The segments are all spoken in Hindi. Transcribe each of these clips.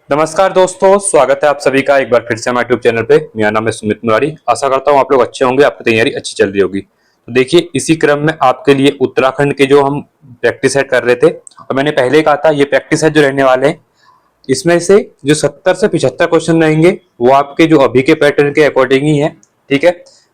नमस्कार दोस्तों, स्वागत है आप सभी का एक बार फिर से हमारे यूट्यूब चैनल पे। मेरा नाम है सुमित मुरारी। आशा करता हूँ आप लोग अच्छे होंगे, आपकी तैयारी अच्छी चल रही होगी। तो देखिए, इसी क्रम में आपके लिए उत्तराखंड के जो हम प्रैक्टिस सेट कर रहे थे, और मैंने पहले ही कहा था ये प्रैक्टिस सेट जो रहने वाले हैं, इसमें से जो 70 से 75 क्वेश्चन रहेंगे वो आपके जो अभी के पैटर्न के अकॉर्डिंग ही है। ठीक है,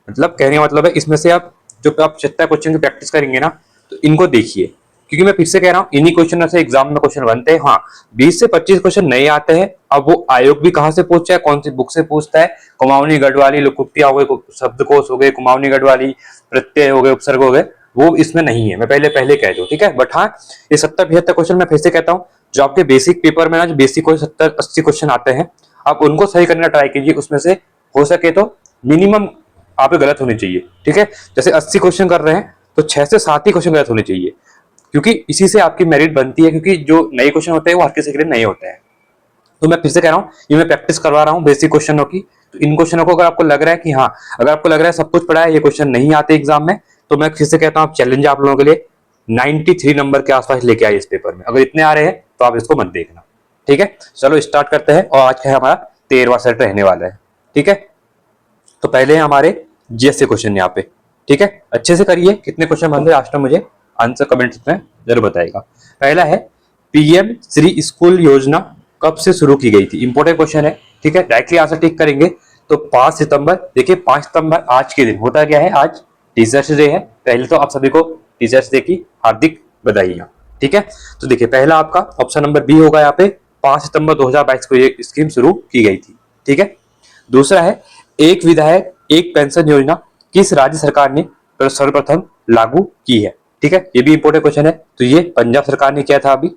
मतलब कहने का मतलब है इसमें से आप 75 क्वेश्चन की प्रैक्टिस करेंगे ना, तो इनको देखिए, क्योंकि मैं फिर से कह रहा हूँ इन्हीं क्वेश्चन से एग्जाम में क्वेश्चन बनते हैं। हाँ, 20 से 25 क्वेश्चन नहीं आते हैं। अब वो आयोग भी कहाँ से पूछता है, कौन सी बुक से पूछता है, कुमाऊनी गढ़वाली लोकोक्तियां हो गए, शब्दकोश हो गए, कुमाऊनी गढ़वाली प्रत्यय हो गए, उपसर्ग हो गए, वो इसमें नहीं है। मैं पहले कह दूं, ठीक है। बट हाँ, ये 70-75 क्वेश्चन मैं फिर से कहता हूँ, जो आपके बेसिक पेपर में ना, जो बेसिक 70-80 क्वेश्चन आते हैं, आप उनको सही करने का ट्राई कीजिए। उसमें से हो सके तो मिनिमम आप गलत होनी चाहिए। ठीक है, जैसे 80 क्वेश्चन कर रहे हैं तो 6 से 7 ही क्वेश्चन गलत होने चाहिए, क्योंकि इसी से आपकी मेरिट बनती है। क्योंकि जो नए क्वेश्चन होते हैं वो हर किसी के लिए नहीं होते हैं। तो मैं फिर से कह रहा हूँ, ये मैं प्रैक्टिस करवा रहा हूँ बेसिक क्वेश्चनों की। तो इन क्वेश्चनों को अगर आपको लग रहा है कि हाँ, अगर आपको लग रहा है सब कुछ पढ़ा है, ये क्वेश्चन नहीं आते एग्जाम में, तो मैं फिर से कहता हूँ, चैलेंज आप लोगों के लिए 93 नंबर के आसपास लेके आइए इस पेपर में। अगर इतने आ रहे हैं तो आप इसको मत देखना। ठीक है, चलो स्टार्ट करते हैं। और आज का हमारा 13वां सेट रहने वाला है। ठीक है, तो पहले हैं हमारे जीएस क्वेश्चन यहाँ पे। ठीक है, अच्छे से करिए। कितने क्वेश्चन बन रहे लास्ट में मुझे आंसर कमेंट्स में जरूर बताएगा। पहला है, पीएम श्री स्कूल योजना कब से शुरू की गई थी? इंपॉर्टेंट क्वेश्चन है। ठीक है, डायरेक्टली आंसर टिक करेंगे तो 5 सितंबर। देखिए, 5 सितंबर आज के दिन होता क्या है, आज टीचर्स डे है। पहले तो आप सभी को टीचर्स डे की हार्दिक बधाइयां। ठीक है, तो देखिए, पहला आपका ऑप्शन नंबर बी होगा यहाँ पे। 5 सितंबर 2022 को ये स्कीम शुरू की गई थी। ठीक है, दूसरा है, एक विधायक एक पेंशन योजना किस राज्य सरकार ने सर्वप्रथम लागू की है? ठीक है, ये भी इंपॉर्टेंट क्वेश्चन है। तो ये पंजाब सरकार ने किया था अभी।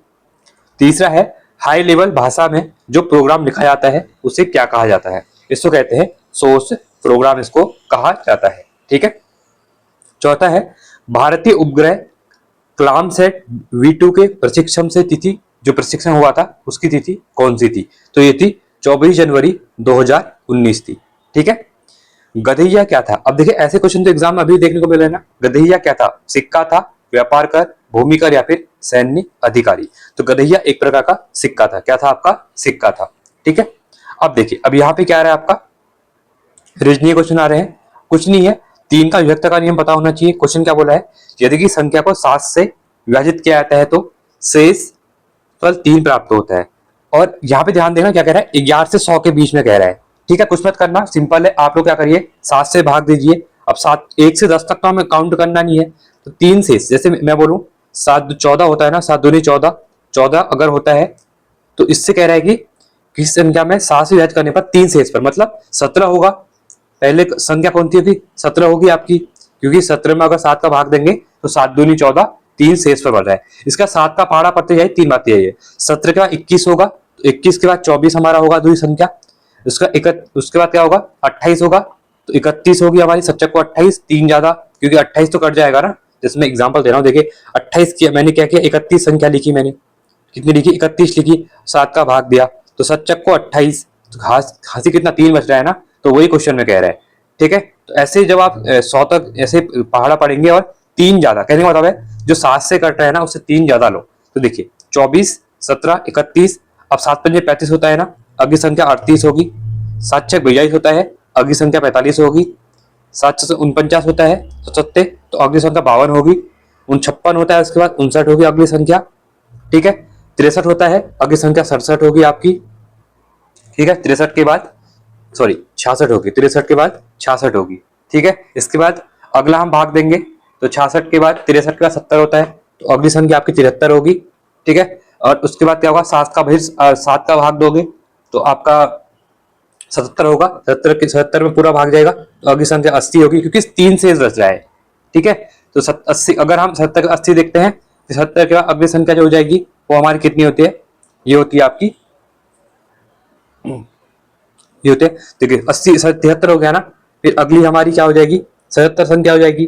तीसरा है, हाई लेवल भाषा में जो प्रोग्राम लिखा जाता है उसे क्या कहा जाता है? इसको कहते हैं सोर्स प्रोग्राम, इसको कहा जाता है। ठीक है, चौथा है, भारतीय उपग्रह क्लामसैट V2 के प्रशिक्षण से तिथि, जो प्रशिक्षण हुआ था उसकी तिथि कौन सी थी? तो ये थी 24 जनवरी 2019 थी। ठीक है, गधैया क्या था? अब देखिए, ऐसे क्वेश्चन तो एग्जाम में अभी देखने को मिल रहे हैं ना। गधैया क्या था? सिक्का था, व्यापार कर, भूमि कर, या फिर सैन्य अधिकारी? तो गधैया एक प्रकार का सिक्का था। क्या था आपका? सिक्का था। ठीक है, अब देखिए, अब यहाँ पे क्या आ रहा है आपका, रीजनिंग क्वेश्चन आ रहे हैं। कुछ नहीं है, 3 का विभक्त का नियम पता होना चाहिए। क्वेश्चन क्या बोला है, यदि की संख्या को 7 से विभाजित किया जाता है तो शेष फल 3 प्राप्त होता है। और यहाँ पे ध्यान देना, क्या कह रहा है, 11 से 100 के बीच में कह रहा है। ठीक है, कुछ मत करना, सिंपल है। आप लोग क्या करिए, 7 से भाग दीजिए। अब 7, 1 से 10 तक तो हमें काउंट करना नहीं है, तो 3 से, जैसे मैं बोलूं 7 14 होता है ना, 7 दूनी 14, 14 अगर होता है तो इससे कह रहा है कि किस संख्या में 7 से विभाजित करने पर 3 शेष पर, मतलब 17 होगा। पहले संख्या कौन सी होगी? 17 होगी आपकी, क्योंकि 17 में अगर 7 का भाग देंगे तो 7 दूनी 14, 3 शेष पर बढ़ रहा है। इसका 7 का पहाड़ा पड़ते जाए, 3 बातें है ये। 17 के बाद 21 होगा, तो 21 के बाद 24 हमारा होगा दूसरी संख्या। उसके बाद क्या होगा, 28 होगा, तो 31 होगी हमारी। 7 को 28, 3 ज्यादा, क्योंकि 28 तो कट जाएगा ना। जैसे मैं एग्जांपल दे रहा हूँ, देखिए 28 किया मैंने, क्या किया, 31 संख्या लिखी मैंने। कितनी लिखी? 31 लिखी। 7 का भाग दिया तो 7 को 28, तो घासी कितना, 3 बच रहा है ना। तो वही क्वेश्चन में कह रहा है। ठीक है, तो ऐसे जब आप 100 तक ऐसे पहाड़ा पढ़ेंगे और 3 ज्यादा, कहने का मतलब है जो 7 से कट रहा है ना उससे 3 ज्यादा लो। तो देखिए, 24, 17, 31। अब 7 पंजे 35 होता है ना, अगली संख्या 38 होगी। 7 छः 42 होता है, अगली संख्या 45 होगी। 7 छः 49 होता है, 77, तो अगली संख्या 52 होगी। 56 होता है, उसके बाद 59 होगी अगली संख्या। ठीक है, 63 होता है, अगली संख्या 67 होगी आपकी। ठीक है, 63 के बाद, सॉरी 66 होगी, 63 के बाद 66 होगी। ठीक है, इसके बाद अगला हम भाग देंगे तो 66 के बाद 63 के बाद 70 होता है, तो अगली संख्या आपकी 73 होगी। ठीक है, और उसके बाद क्या होगा, 7 का भाग दोगे तो आपका 77 होगा। 77 में पूरा भाग जाएगा तो अगली संख्या 80 होगी, क्योंकि 3 से बच रहा है। ठीक है, तो 80, अगर हम 70 का 80 देखते हैं तो 70 के बाद अगली संख्या जो हो जाएगी वो हमारी कितनी होती है, ये होती है आपकी, ये होते हैं, देखिए 80 73 हो गया ना। फिर अगली हमारी क्या हो जाएगी, 77 संख्या हो जाएगी।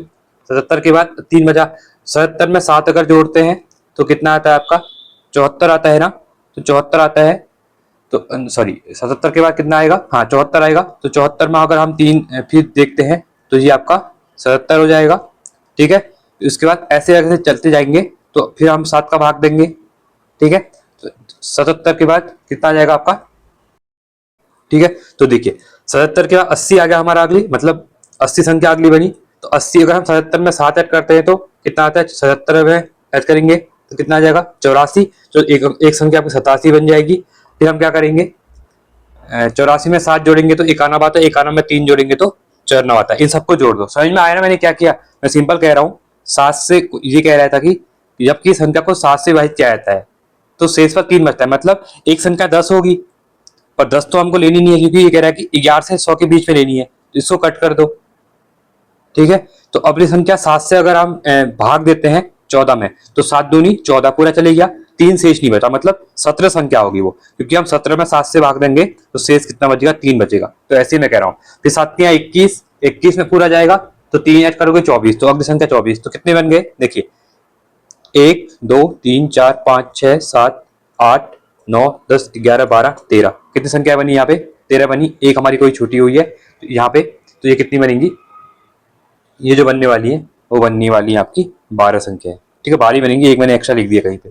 77 के बाद 3 बचा। 77 में 7 अगर जोड़ते हैं तो कितना आता है आपका, 74 आता है ना। तो 74 आता है, तो सॉरी 77 के बाद कितना आएगा, हाँ 74 आएगा। तो 74 में अगर हम 3 फिर देखते हैं तो ये आपका 77 हो जाएगा। ठीक है, उसके बाद ऐसे ऐसे चलते जाएंगे तो फिर हम 7 का भाग देंगे। ठीक है, तो 77 के बाद कितना आ जाएगा आपका, ठीक है। तो देखिए 77 के बाद 80 आ गया हमारा अगली, मतलब 80 संख्या अगली बनी। तो 80 अगर हम 77 में 7 ऐड करते हैं तो कितना आता है, 77 में ऐड करेंगे तो कितना आ जाएगा 84। तो एक संख्या आपकी 87 बन जाएगी। फिर हम क्या करेंगे, 84 में 7 जोड़ेंगे तो 91 आता है, 91 में 3 जोड़ेंगे तो 94 आता है। इन सबको जोड़ दो। समझ में आया ना मैंने क्या किया? मैं सिंपल कह रहा हूँ, 7 से ये कह रहा था कि जबकि संख्या को 7 से विभाजित किया जाता है तो शेष पर 3 बचता है, मतलब एक संख्या 10 होगी, पर 10 तो हमको लेनी नहीं है क्योंकि ये कह रहा है कि 11 से 100 के बीच में लेनी है, तो इसको कट कर दो। ठीक है। तो अगली संख्या 7 से अगर हम भाग देते हैं 14 में तो 7 दूनी 14 पूरा चले गया, 3 शेष नहीं बचा, मतलब 17 संख्या होगी वो, क्योंकि हम 17 में 7 से भाग देंगे तो शेष कितना बचेगा, 3 बचेगा। तो ऐसे ही मैं कह रहा हूँ। फिर 7 के 21, 21 में पूरा जाएगा तो 3 ऐड करोगे 24, तो अगली संख्या 24। तो कितने बन गए देखिए, 1 2 3 4 5 6 7 8 9 10 11 12 13, कितनी संख्या बनी यहाँ पे, 13 बनी। एक हमारी कोई छूटी हुई है तो यहाँ पे, तो ये कितनी बनेंगी, ये जो बनने वाली है वो बनने वाली है आपकी 12 संख्या है। ठीक है, 12 बनेंगी, एक मैंने एक्स्ट्रा लिख दिया कहीं पे।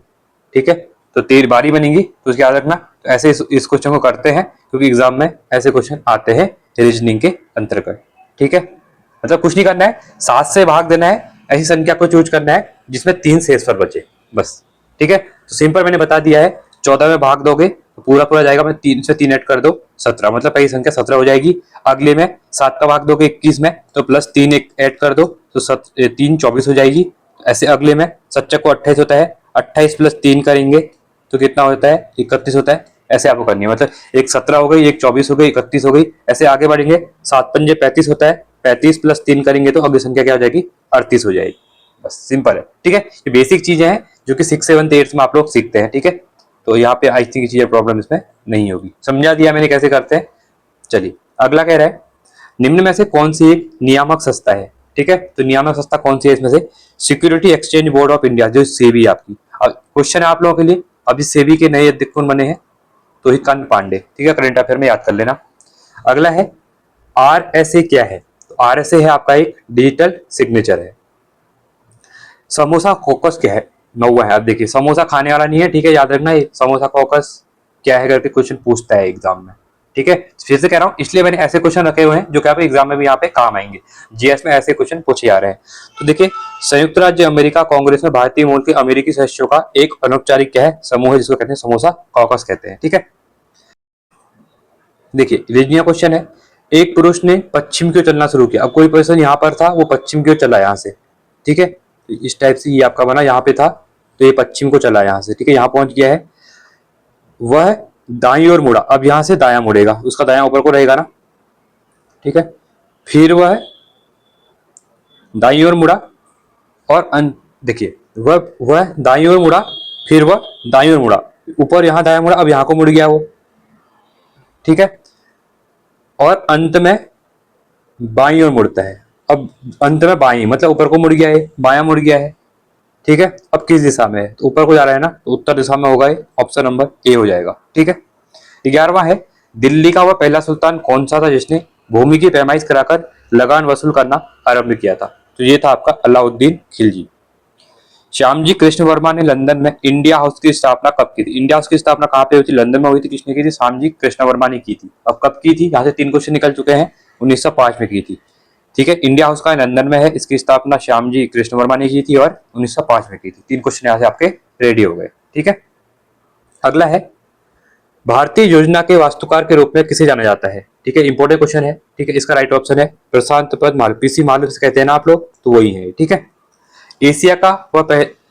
ठीक है, तो 12 बनेंगी, तो उसके याद रखना। तो ऐसे इस क्वेश्चन को करते हैं क्योंकि एग्जाम में ऐसे क्वेश्चन आते हैं रीजनिंग के अंतर्गत। ठीक है, मतलब कुछ नहीं करना है, 7 से भाग देना है, ऐसी संख्या को चूज करना है जिसमें 3 शेष पर बचे, बस। ठीक है, तो सिंपल मैंने बता दिया है। 14 में भाग दोगे तो पूरा पूरा जाएगा, मैं 3 से 3 ऐड कर दो 17, मतलब पहली संख्या 17 हो जाएगी। अगले में 7 का भाग दोगे 21 में तो प्लस 3 ऐड कर दो तो 3 24 हो जाएगी। ऐसे अगले में 7 को 28 होता है, 28 प्लस 3 करेंगे तो कितना होता है, 31 होता है। ऐसे आपको करनी है, मतलब एक 17 हो गई, एक 24 हो गई, 31 हो गई, ऐसे आगे बढ़ेंगे। 7 पंजे 35 होता है, 35 प्लस 3 करेंगे तो अगली संख्या क्या हो जाएगी, 38 हो जाएगी। बस सिंपल है। ठीक है, ये बेसिक चीजें हैं जो कि 6, 7, 8 में आप लोग सीखते हैं। ठीक है, तो यहाँ पे आई थिंक चीजें प्रॉब्लम इसमें नहीं होगी, समझा दिया मैंने कैसे करते हैं। चलिए अगला कह रहा है, निम्न में से कौन सी एक नियामक संस्था है। ठीक है, तो नियामक संस्था कौन सी है इसमें से, security exchange board of India, जो सेबी है आपकी। अब क्वेश्चन है आप लोगों के लिए, अभी सेबी के नए अध्यक्ष कौन बने हैं, तो हिकांत पांडे। ठीक है, करंट अफेयर में याद कर लेना। अगला है आरएसए क्या है, तो आरएसए है आपका एक डिजिटल सिग्नेचर है। समोसा कॉकस क्या है, नौवा है। अब देखिए समोसा खाने वाला नहीं है, ठीक है, याद रखना ये समोसा कॉकस क्या है करके क्वेश्चन पूछता है एग्जाम में। ठीक है, फिर से कह रहा हूं, इसलिए मैंने ऐसे क्वेश्चन रखे हुए हैं जो कि आपके एग्जाम में भी यहाँ पे काम आएंगे। जीएस में ऐसे क्वेश्चन पूछे जा रहे हैं। तो देखिए संयुक्त राज्य अमेरिका कांग्रेस में भारतीय मूल के अमेरिकी सदस्यों का एक अनौपचारिक क्या है, समूह है, जिसको कहते हैं समोसा कॉकस कहते हैं। ठीक है, देखिए रीजनिंग क्वेश्चन है, एक पुरुष ने पश्चिम की ओर चलना शुरू किया। अब कोई पर्सन यहाँ पर था, वो पश्चिम की ओर चला यहाँ से। ठीक है, इस टाइप से ये आपका बना, यहाँ पे था तो ये पश्चिम को चला यहाँ से। ठीक है, यहाँ पहुंच गया है, वह दाईं ओर मुड़ा, अब यहाँ से दायां मुड़ेगा, उसका दायां ऊपर को रहेगा ना। ठीक है, फिर वह दाईं ओर मुड़ा और देखिए वह दाईं ओर मुड़ा, फिर वह दाईं ओर मुड़ा, ऊपर यहाँ दायां मुड़ा, अब यहाँ को मुड़ गया वो। ठीक है, और अंत में बाईं ओर मुड़ता है। अब अंत में बाईं मतलब ऊपर को मुड़ गया है, बायां मुड़ गया है। ठीक है, अब किस दिशा में है, तो ऊपर को जा रहा है ना, तो उत्तर दिशा में होगा, ऑप्शन नंबर ए हो जाएगा। ठीक है, 11वां है, दिल्ली का वह पहला सुल्तान कौन सा था जिसने भूमि की पैमाइश कराकर लगान वसूल करना आरंभ किया था, तो ये था आपका अलाउद्दीन खिलजी। श्यामजी कृष्ण वर्मा ने लंदन में इंडिया हाउस की स्थापना कब की थी, इंडिया हाउस की स्थापना कहाँ पे हुई थी, लंदन में हुई थी। किसने की थी, श्यामजी कृष्ण वर्मा ने की थी। अब कब की थी, यहाँ से 3 क्वेश्चन निकल चुके हैं, 1905 में की थी। ठीक है, इंडिया हाउस का लंदन में है, इसकी स्थापना श्यामजी कृष्ण वर्मा ने की थी और 1905 में की थी। 3 क्वेश्चन यहाँ से आपके रेडी हो गए। ठीक है, अगला है, भारतीय योजना के वास्तुकार के रूप में किसे जाना जाता है। ठीक है, इंपॉर्टेंट क्वेश्चन है। ठीक है, इसका राइट ऑप्शन है प्रशांत पद मालवीय, पीसी मालवीय कहते हैं ना आप लोग, तो वही है। ठीक है, एशिया का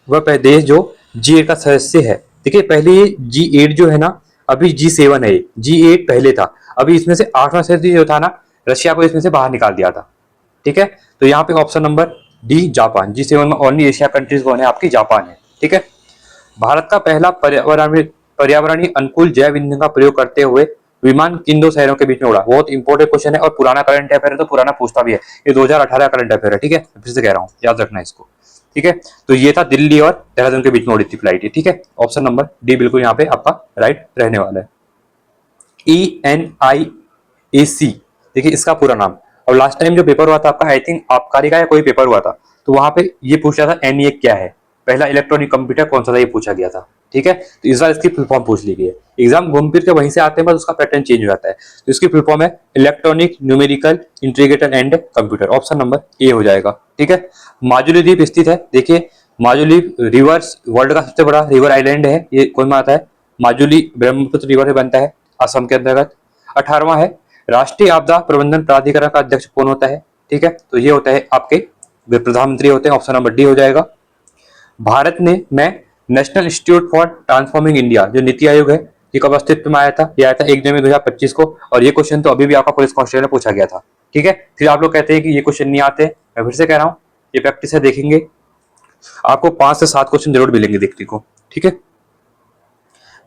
वह देश जो G8 का सदस्य है। देखिए पहले ये G8 जो है ना, अभी G7 है, G8 पहले था, अभी इसमें से 8वां सदस्य जो था ना, रशिया को इसमें से बाहर निकाल दिया था। ठीक है, तो यहाँ पे option number D Japan, G7 में ओनली एशिया कंट्रीज कौन है आपकी, जापान है। ठीक है, भारत का पहला पर्यावरणीय अनुकूल जैव ईंधन का प्रयोग करते हुए विमान किन 2 शहरों के बीच में उड़ा, बहुत इंपॉर्टेंट क्वेश्चन है और पुराना करंट अफेयर है, तो पुराना पूछता भी है, ये 2018 करंट अफेयर है। ठीक है, फिर से कह रहा हूँ, याद रखना इसको। ठीक है, तो ये था दिल्ली और देहरादून के बीच में उड़ी थी फ्लाइट ये। ठीक है, ऑप्शन नंबर डी बिल्कुल यहाँ पे आपका राइट रहने वाला है। ENIAC, देखिए इसका पूरा नाम, और लास्ट टाइम जो पेपर हुआ था आपका, आई थिंक आबकारी का या कोई पेपर हुआ था, तो वहां पे ये पूछा था NEA क्या है, पहला इलेक्ट्रॉनिक कंप्यूटर कौन सा था, ये पूछा गया था। ठीक है। तो इस बार इसकी फुल फॉर्म पूछ ली गई है, एग्जाम घूम फिर के वहीं से आते हैं, बस उसका पैटर्न चेंज हो जाता है। तो इसकी फुल फॉर्म है electronic numerical integrator and computer, option number A हो जाएगा, ठीक है। माजुली द्वीप स्थित है, देखिए माजुली रिवर्स वर्ल्ड का सबसे बड़ा रिवर आइलैंड है, ये कौन में आता है, माजुली ब्रह्मपुत्र रिवर से बनता है, असम के अंतर्गत। 18वां है राष्ट्रीय आपदा प्रबंधन प्राधिकरण का अध्यक्ष कौन होता है, ठीक है, तो ये होता है आपके प्रधानमंत्री होते हैं, ऑप्शन नंबर डी हो जाएगा। भारत ने मैं national institute for transforming India जो नीति आयोग है, ये कब अस्तित्व में आया था, ये आया था 1 जनवरी 2025 को, और ये क्वेश्चन तो अभी भी आपका पुलिस कांस्टेबल में पूछा गया था, ठीक है। फिर आप लोग कहते हैं कि ये क्वेश्चन नहीं आते, मैं फिर से कह रहा हूँ, ये प्रैक्टिस है, देखेंगे आपको 5 से 7 क्वेश्चन जरूर मिलेंगे देखने को, ठीक है।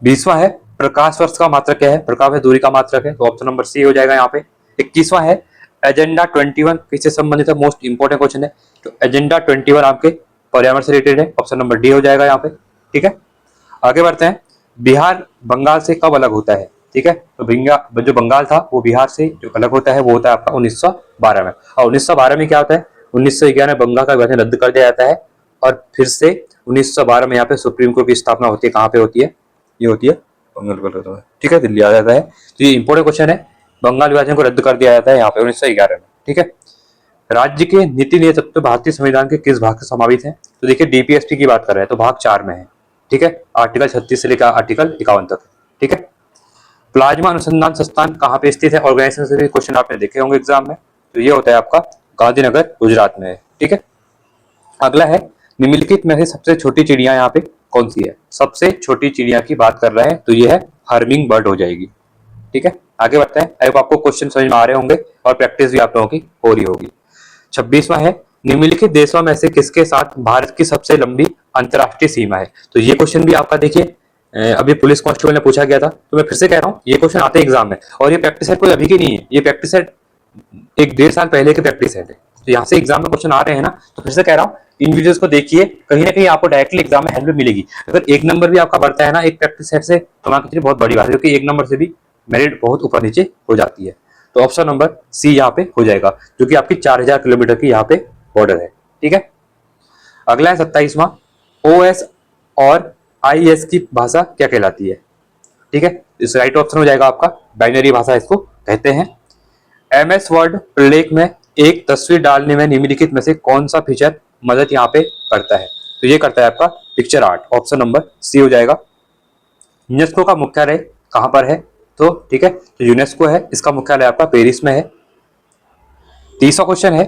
20वां है प्रकाश वर्ष का मात्रक क्या है, प्रकाश है दूरी का मात्रक है, तो ऑप्शन नंबर सी हो जाएगा यहाँ पे। 21वां है एजेंडा 21 किससे संबंधित है, मोस्ट इंपोर्टेंट क्वेश्चन है, तो एजेंडा 21 आपके पर्यावरण से रिलेटेड है, ऑप्शन नंबर डी हो जाएगा यहाँ पे, ठीक है। आगे बढ़ते हैं, बिहार बंगाल से कब अलग होता है, ठीक है, तो जो बंगाल था वो बिहार से जो अलग होता है वो होता है आपका 1912 में, और 1912 में क्या होता है, 1911 में बंगाल का विभाजन रद्द कर दिया जाता है, और फिर से 1912 में यहाँ पे सुप्रीम कोर्ट की स्थापना होती है, कहाँ पे होती है, ये होती है बंगाल, ठीक है, दिल्ली आ जाता है। तो ये इंपॉर्टेंट क्वेश्चन है, बंगाल विभाजन को रद्द कर दिया जाता है यहाँ पे 1911 में, ठीक है। राज्य के नीति नियत तत्व भारतीय संविधान के किस भाग से समावित है, तो देखिए डीपीएसपी की बात कर रहे हैं तो भाग 4 में है, ठीक है, आर्टिकल 36 से लेकर आर्टिकल 51 तक, ठीक है। प्लाज्मा अनुसंधान संस्थान कहाँ पे स्थित है, ऑर्गेनाइजेशन से भी क्वेश्चन आपने देखे होंगे एग्जाम में, तो ये होता है आपका गांधीनगर गुजरात में है, ठीक है। अगला है निम्नलिखित में से सबसे छोटी चिड़िया यहाँ पे कौन सी है, सबसे छोटी चिड़िया की बात कर रहे हैं तो ये है हर्मिंग बर्ड हो जाएगी, ठीक है। आगे बढ़ते हैं, अब आपको क्वेश्चन समझ में आ रहे होंगे और प्रैक्टिस भी आप लोगों की हो रही होगी। 26वां है निम्नलिखित देशों में से किसके साथ भारत की सबसे लंबी अंतर्राष्ट्रीय सीमा है, तो ये क्वेश्चन भी आपका देखिए अभी पुलिस कांस्टेबल में पूछा गया था, तो मैं फिर से कह रहा हूँ ये क्वेश्चन आते हैं एग्जाम में, और ये प्रैक्टिस सेट कोई अभी की नहीं है, ये प्रैक्टिस सेट 1-1.5 साल पहले की प्रैक्टिस सेट है, तो यहाँ से एग्जाम में क्वेश्चन आ रहे हैं ना, तो फिर से कह रहा हूँ इन वीडियोस को देखिए, कहीं ना कहीं आपको डायरेक्टली एग्जाम में हेल्प मिलेगी। अगर 1 नंबर भी आपका बढ़ता है ना एक प्रैक्टिस सेट से, तो मान के चलिए बहुत बड़ी बात है, क्योंकि 1 नंबर से भी मेरिट बहुत ऊपर नीचे हो जाती है। तो ऑप्शन नंबर सी यहाँ पे हो जाएगा, जो कि आपकी 4000 किलोमीटर की यहाँ पे बॉर्डर है, ठीक है। अगला है 27वां, ओएस और आईएस की भाषा क्या कहलाती है, ठीक है, इस राइट ऑप्शन हो जाएगा आपका बाइनरी भाषा इसको कहते हैं। एमएस वर्ड प्रलेख में एक तस्वीर डालने में निम्नलिखित में से कौन सा फीचर मदद यहाँ पे करता है, तो ये करता है आपका picture art, option number C हो जाएगा। यूनेस्को का मुख्यालय कहाँ पर है, तो ठीक है, तो यूनेस्को है, इसका मुख्यालय आपका पेरिस में है। 30वां क्वेश्चन है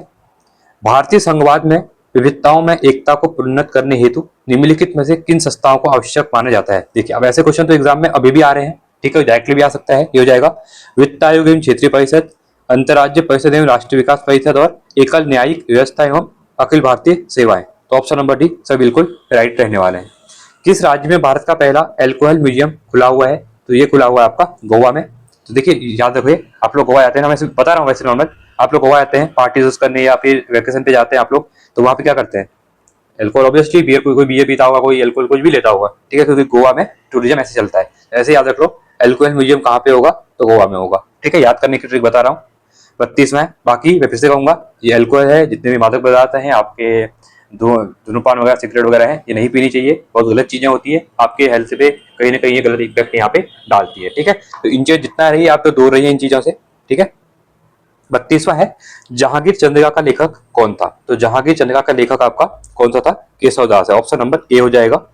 भारतीय संघवाद में विविधताओं में एकता को प्रोन्नत करने हेतु निम्नलिखित में से किन संस्थाओं को आवश्यक माना जाता है। देखिए अब ऐसे क्वेश्चन तो एग्जाम में अभी भी आ रहे हैं, ठीक है, डायरेक्टली भी आ सकता है, ये हो जाएगा वित्त आयोग एवं क्षेत्रीय परिषद, अंतर्राज्य परिषद एवं राष्ट्रीय विकास परिषद, और एकल न्यायिक व्यवस्था एवं अखिल भारतीय सेवाएं। तो ऑप्शन नंबर डी सब बिल्कुल राइट रहने वाले हैं। किस राज्य में भारत का पहला एल्कोहल म्यूजियम खुला हुआ है, तो ये खुला हुआ है आपका गोवा में। तो देखिए याद रखिए, आप लोग गोवा जाते हैं ना, मैं बता रहा हूँ वैसे नॉर्मल, आप लोग गोवा जाते हैं पार्टीज करने या फिर वेकेशन पे जाते हैं आप लोग, तो वहाँ पे क्या करते हैं, एल्कोहल ऑब्वियसली बियर, कोई बियर पीता होगा, कोई एल्कोहल कुछ भी लेता होगा, ठीक है, क्योंकि गोवा में टूरिज्म ऐसे चलता है। ऐसे याद रख लो एल्कोहल म्यूजियम कहाँ पे होगा, तो गोवा में होगा, ठीक है, याद करने की ट्रिक बता रहा हूँ। 32 में बाकी मैं फिर से कहूंगा, ये अल्कोहल है, जितने भी मादक पदार्थ हैं आपके धूम्रपान वगैरह सिगरेट वगैरह है, ये नहीं पीनी चाहिए, बहुत गलत चीजें होती है, आपके हेल्थ पे कहीं ना कहीं ये गलत इफेक्ट यहाँ पे डालती है, ठीक है। तो इन चीज जितना रही आप तो दूर रहिए इन चीजों से, ठीक है। 32वां है जहांगीर चंद्रिका का लेखक कौन था, तो जहांगीर चंद्रिका का लेखक आपका कौन सा था, केशव दास है, ऑप्शन नंबर ए हो जाएगा।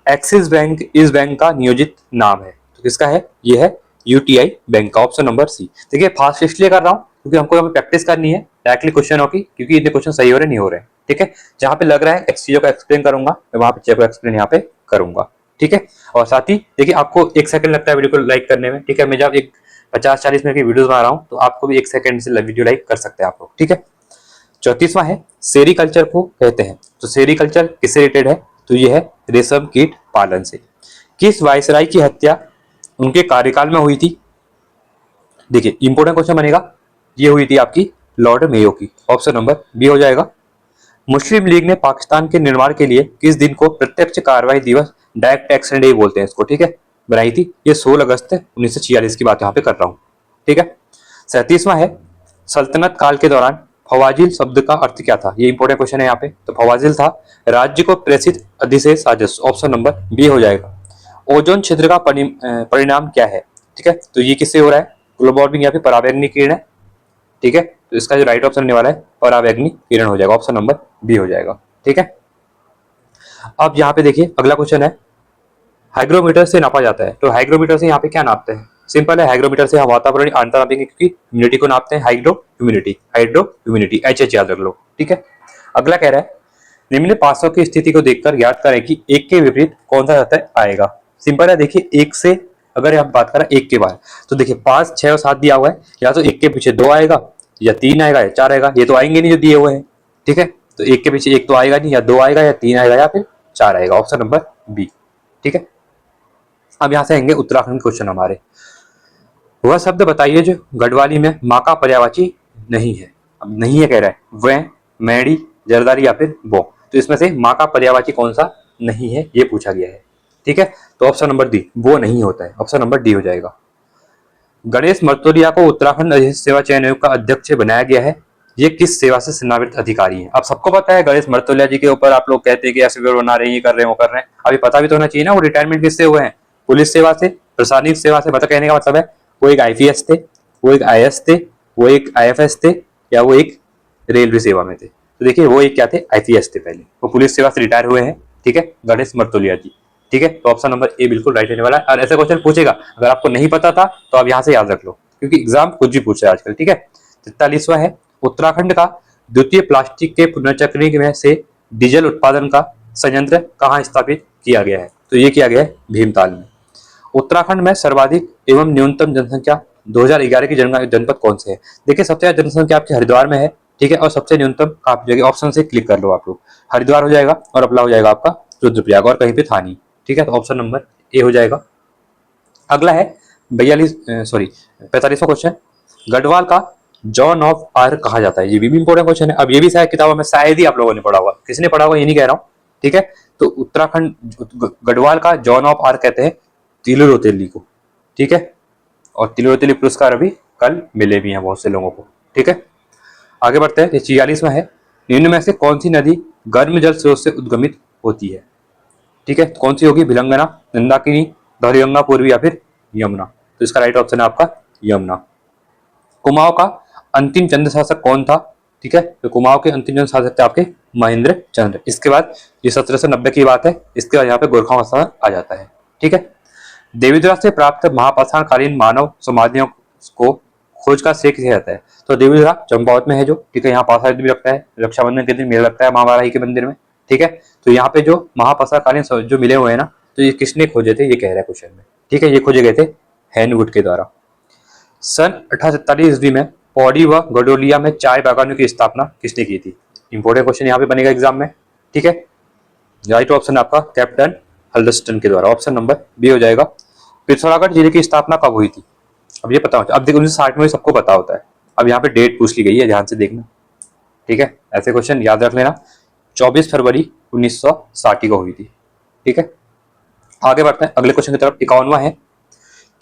एक्सिस बैंक इस बैंक का नियोजित नाम है, तो किसका है, ये है यूटीआई बैंक का, ऑप्शन नंबर सी। देखिए फास्ट इसलिए कर रहा हूँ क्योंकि हमको यहाँ पे प्रैक्टिस करनी है डायरेक्टली क्वेश्चन की, क्योंकि इतने क्वेश्चन सही हो रहे नहीं हो रहे, ठीक है। जहां पे लग रहा है चीजों को एक्सप्लेन करूंगा मैं वहां पे चीजों को एक्सप्लेन यहाँ पे करूंगा, ठीक है। और साथ ही देखिए आपको 1 सेकंड लगता है वीडियो को लाइक करने में, ठीक है, मैं जब एक 50-40 मिनट की वीडियोस बना रहा हूँ तो आपको भी 1 सेकंड से वीडियो लाइक कर सकते हैं आप लोग, ठीक है। 34वां है सेरीकल्चर को कहते हैं, तो सेरीकल्चर किससे रिलेटेड है, तो ये है रेशम कीट पालन से। किस वायसराय की हत्या उनके कार्यकाल में हुई थी, देखिए इंपोर्टेंट क्वेश्चन बनेगा, ये हुई थी आपकी लॉर्ड मेयो की, ऑप्शन नंबर बी हो जाएगा। मुस्लिम लीग ने पाकिस्तान के निर्माण के लिए किस दिन को प्रत्यक्ष कार्रवाई दिवस डायरेक्ट एक्शन डे बोलते हैं इसको, ठीक है, बनाई थी, ये 16 अगस्त 1946 की बात यहाँ पे कर रहा हूँ, ठीक है। 37वां है सल्तनत काल के दौरान फवाजिल शब्द का अर्थ क्या था, ये इंपोर्टेंट क्वेश्चन है यहाँ पे, तो फवाजिल था राज्य को प्रेषित अधिशेष राजस्व, ऑप्शन नंबर बी हो जाएगा। ओजोन छिद्र का परिणाम क्या है? ठीक है, तो ये किससे हो रहा है? ग्लोबल वार्मिंग या फिर पराबैंगनी किरण है। ठीक है, तो इसका जो राइट ऑप्शन होने वाला है पराबैंगनी किरण हो जाएगा, ऑप्शन नंबर बी हो जाएगा। ठीक है, अब यहाँ पे देखिए अगला क्वेश्चन है, हाइग्रोमीटर से नापा जाता है, तो हाइग्रोमीटर से यहाँ पे क्या नापते हैं? सिंपल है, हाइग्रोमीटर से हम वातावरण आर्द्रता नापेंगे, क्योंकि ह्यूमिडिटी को नापते हैं, हाइड्रो ह्यूमिडिटी एच याद रख लो। ठीक है, अगला कह रहा है, निम्न पासों की स्थिति को देखकर ज्ञात करें कि एक के विपरीत कौन सा सतह आएगा। सिंपल है, देखिए एक से अगर हम बात करें एक के बाद, तो देखिए 5, 6 और 7 दिया हुआ है, या तो एक के पीछे 2 आएगा, या 3 आएगा, या 4 आएगा, ये तो आएंगे नहीं जो दिए हुए हैं। ठीक है, तो एक के पीछे एक तो आएगा नहीं, या 2 आएगा, या 3 आएगा, या फिर 4 आएगा, ऑप्शन नंबर बी। ठीक है, अब यहाँ से आएंगे उत्तराखंड क्वेश्चन हमारे, वह शब्द बताइए जो गढ़वाली में माँ का पर्यायवाची नहीं है। अब नहीं है कह रहा है, वह, मैडी, जरदारी या फिर वो, तो इसमें से माँ का पर्यायवाची कौन सा नहीं है ये पूछा गया है। ठीक है, तो ऑप्शन नंबर डी, वो नहीं होता है, ऑप्शन नंबर डी हो जाएगा। गणेश मर्तोलिया को उत्तराखंड अधिक सेवा चयन आयोग का अध्यक्ष बनाया गया है, ये किस सेवा से सेवानिवृत्त अधिकारी है? अब सबको पता है गणेश मर्तोलिया जी के ऊपर आप लोग कहते हैं कि ऐसे बना रहे हैं, ये कर रहे हैं, वो कर रहे हैं, अभी पता भी तो होना चाहिए ना वो रिटायरमेंट किससे हुए हैं? पुलिस सेवा से, प्रशासनिक सेवा से। मतलब कहने का मतलब है वो एक आईपीएस थे, वो एक आईएएस थे, वो एक आईएफएस थे, या वो एक रेलवे सेवा में थे। तो देखिए वो एक क्या थे, आईपीएस थे पहले, वो पुलिस सेवा से रिटायर हुए हैं। ठीक है, गणेश मर्तोलिया जी। ठीक है, तो ऑप्शन नंबर ए बिल्कुल राइट रहने वाला है। और ऐसा क्वेश्चन पूछेगा, अगर आपको नहीं पता था तो आप यहाँ से याद रख लो, क्योंकि एग्जाम कुछ भी पूछ रहा है आजकल। ठीक है, 43वां है, उत्तराखंड का द्वितीय प्लास्टिक के पुनर्चक्रीकरण में से डीजल उत्पादन का संयंत्र कहाँ स्थापित किया गया है? तो ये किया गया है भीमताल में। उत्तराखंड में सर्वाधिक एवं न्यूनतम जनसंख्या 2011 की जनपद कौन से है? देखिए सबसे ज्यादा जनसंख्या आपके हरिद्वार में है। ठीक है, और सबसे न्यूनतम आप जगह ऑप्शन से क्लिक कर लो आप लोग, हरिद्वार हो जाएगा और अगला हो जाएगा आपका रुद्रप्रयाग, और कहीं पे था नहीं। ठीक है, तो ऑप्शन नंबर ए हो जाएगा। अगला है 45वां क्वेश्चन, गढ़वाल का जॉन ऑफ आर्क कहा जाता है। ये भी इंपॉर्टेंट क्वेश्चन है। अब ये भी शायद किताबों में शायद ही आप लोगों ने पढ़ा होगा, किसने पढ़ा होगा ये नहीं कह रहा हूँ। ठीक है, तो उत्तराखंड गढ़वाल का जॉन ऑफ आर्क कहते हैं तिलुरोतेली को। ठीक है, और तिलुरोतेली पुरस्कार अभी कल मिले भी हैं बहुत से लोगों को। ठीक है, आगे बढ़ते हैं। 46वां है, निम्न में से कौन सी नदी गर्म जल स्रोत से उद्गमित होती है? ठीक है, तो कौन सी होगी? भिलंगना, नंदाकिनी, धौलीगंगा, पूर्वी या फिर यमुना। तो इसका राइट ऑप्शन है आपका यमुना। कुमाऊं का अंतिम चंद्र शासक कौन था? ठीक है, तो कुमाऊं के अंतिम चंद्र शासक थे आपके महेंद्र चंद्र। इसके बाद ये 1790 की बात है, इसके बाद यहाँ पे गोरखाओं का आ जाता है। ठीक है, देवीद्रा से प्राप्त महापाषाणकालीन मानव समाधियों को खोज का श्रेय किसे जाता है? तो देवीद्रा चंपावत में है जो। ठीक है, यहाँ पाषाण भी लगता है, रक्षाबंधन के दिन मेला लगता है महावाराही के मंदिर में। ठीक है, तो यहाँ पे जो महापाषाणकालीन जो मिले हुए हैं ना, तो ये किसने खोजे थे ये कह रहा है क्वेश्चन में। ठीक है, ये खोजे गए थे हैनवुड के द्वारा। सन 1847 ईस्वी में पौड़ी व गडोलिया में चाय बागानों की स्थापना किसने की थी? इंपॉर्टेंट क्वेश्चन यहाँ पे बनेगा एग्जाम में। ठीक है, राइट ऑप्शन आपका कैप्टन हल्डस्टन के द्वारा, ऑप्शन नंबर बी हो जाएगा। पिथौरागढ़ जिले की स्थापना कब हुई थी? अब ये पता होता है, अब देखो 1960 में सबको पता होता है। अब यहाँ पे डेट पूछ ली गई है, ध्यान से देखना। ठीक है, ऐसे क्वेश्चन याद रख लेना। 24 फरवरी 1960 को हुई थी। ठीक है, आगे बढ़ते हैं अगले क्वेश्चन की तरफ। 51वां है,